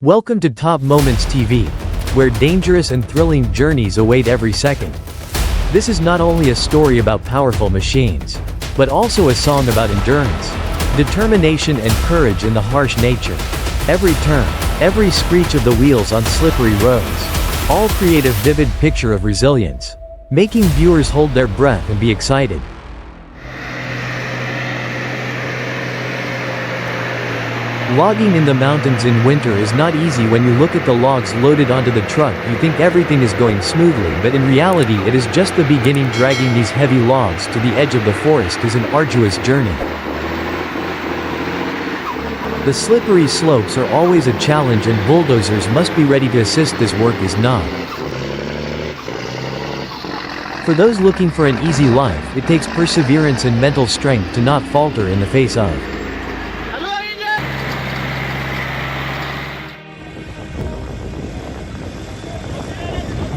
Welcome to Top Moments TV, where dangerous and thrilling journeys await every second. This is not only a story about powerful machines, but also a song about endurance, determination and courage in the harsh nature. Every turn, every screech of the wheels on slippery roads, all create a vivid picture of resilience, making viewers hold their breath and be excited. Logging in the mountains in winter is not easy. When you look at the logs loaded onto the truck, you think everything is going smoothly, but in reality it is just the beginning. Dragging these heavy logs to the edge of the forest is an arduous journey. The slippery slopes are always a challenge, and bulldozers must be ready to assist. This work is not for those looking for an easy life. It takes perseverance and mental strength to not falter in the face of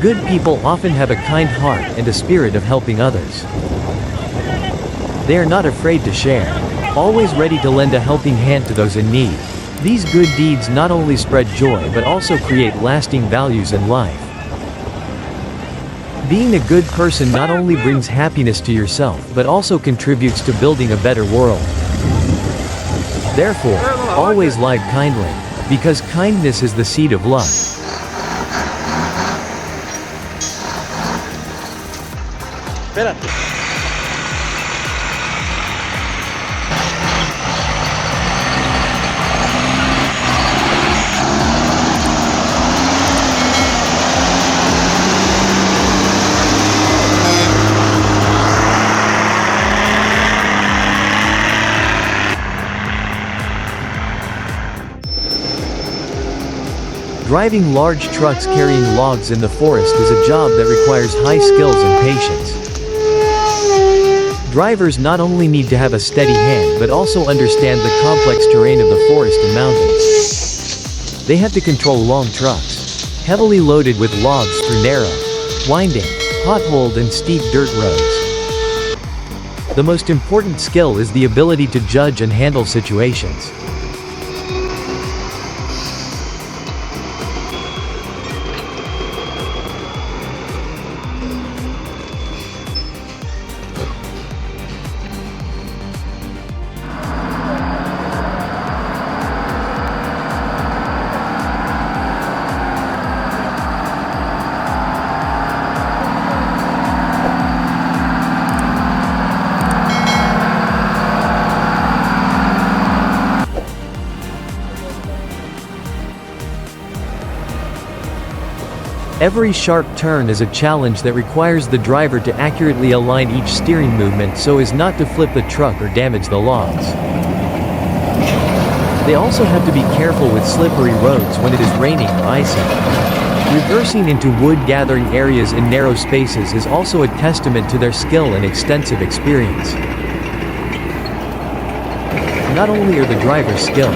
good people. Often have a kind heart and a spirit of helping others. They are not afraid to share, always ready to lend a helping hand to those in need. These good deeds not only spread joy but also create lasting values in life. Being a good person not only brings happiness to yourself but also contributes to building a better world. Therefore, always live kindly, because kindness is the seed of love. Espérate. Driving large trucks carrying logs in the forest is a job that requires high skills and patience. Drivers not only need to have a steady hand but also understand the complex terrain of the forest and mountains. They have to control long trucks, heavily loaded with logs through narrow, winding, potholed and steep dirt roads. The most important skill is the ability to judge and handle situations. Every sharp turn is a challenge that requires the driver to accurately align each steering movement so as not to flip the truck or damage the logs. They also have to be careful with slippery roads when it is raining or icy. Reversing into wood-gathering areas in narrow spaces is also a testament to their skill and extensive experience. Not only are the drivers skilled,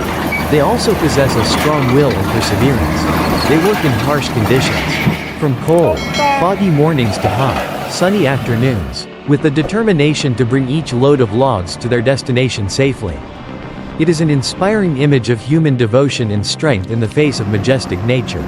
they also possess a strong will and perseverance. They work in harsh conditions, from cold, foggy mornings to hot, sunny afternoons, with the determination to bring each load of logs to their destination safely. It is an inspiring image of human devotion and strength in the face of majestic nature.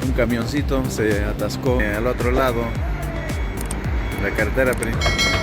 un camioncito se atascó al otro lado de la carretera principal.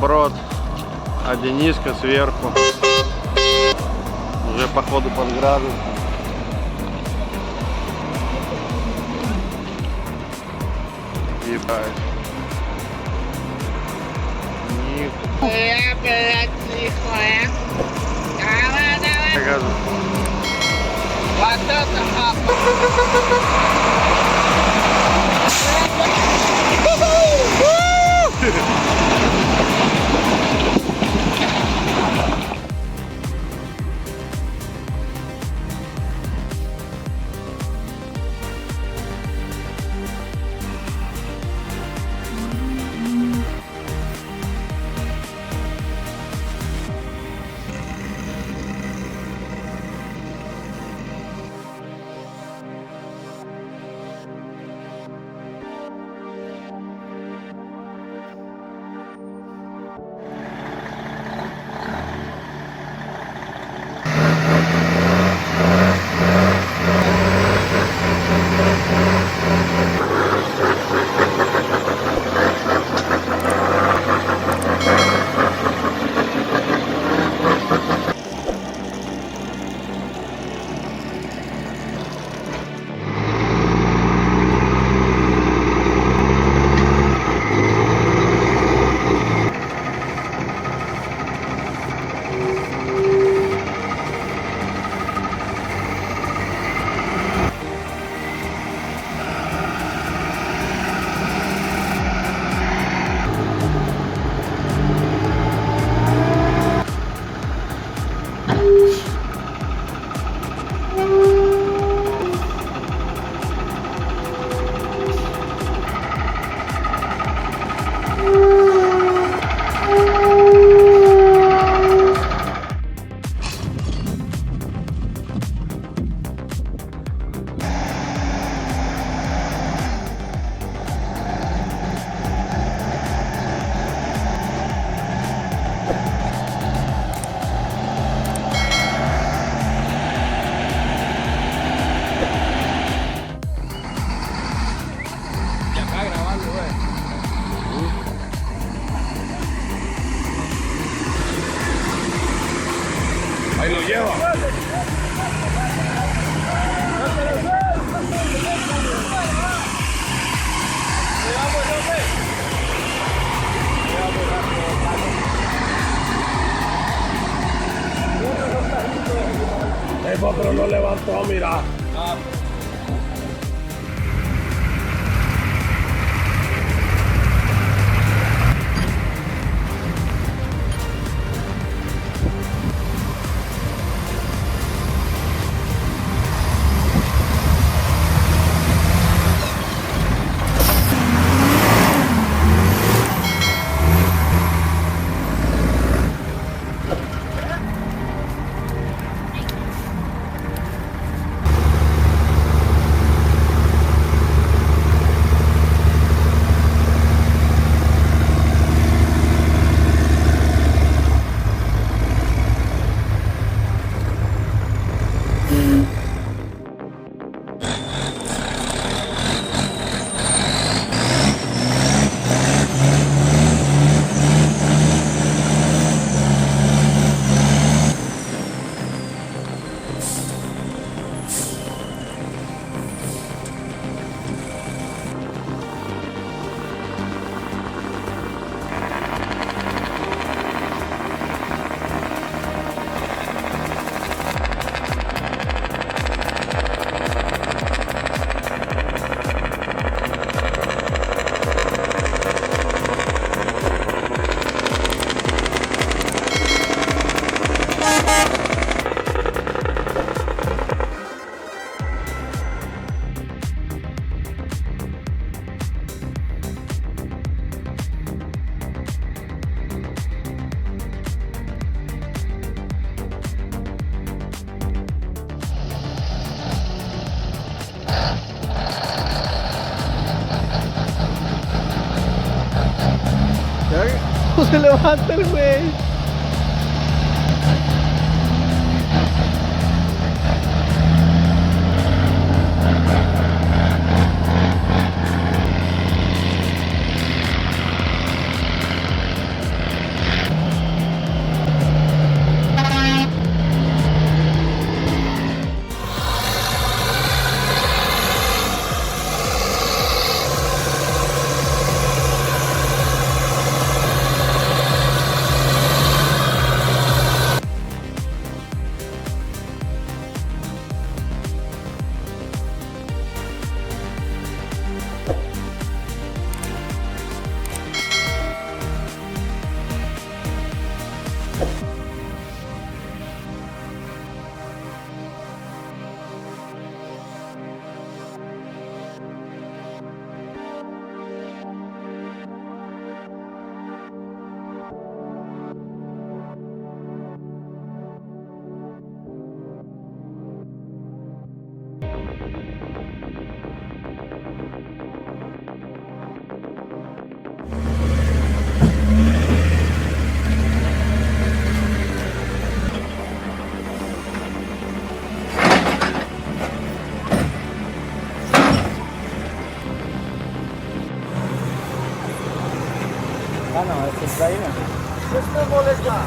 Брод, а Дениска сверху. Уже походу под градус. Ебать. Газу. Вот это No, mira. ¿Cómo se levanta el güey? Ah, no, este está ahí, ¿no? Este molesta.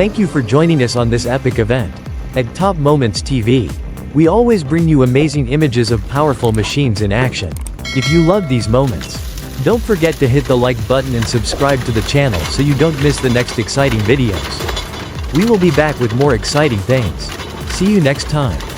Thank you for joining us on this epic event. At Top Moments TV, we always bring you amazing images of powerful machines in action. If you love these moments, don't forget to hit the like button and subscribe to the channel so you don't miss the next exciting videos. We will be back with more exciting things. See you next time.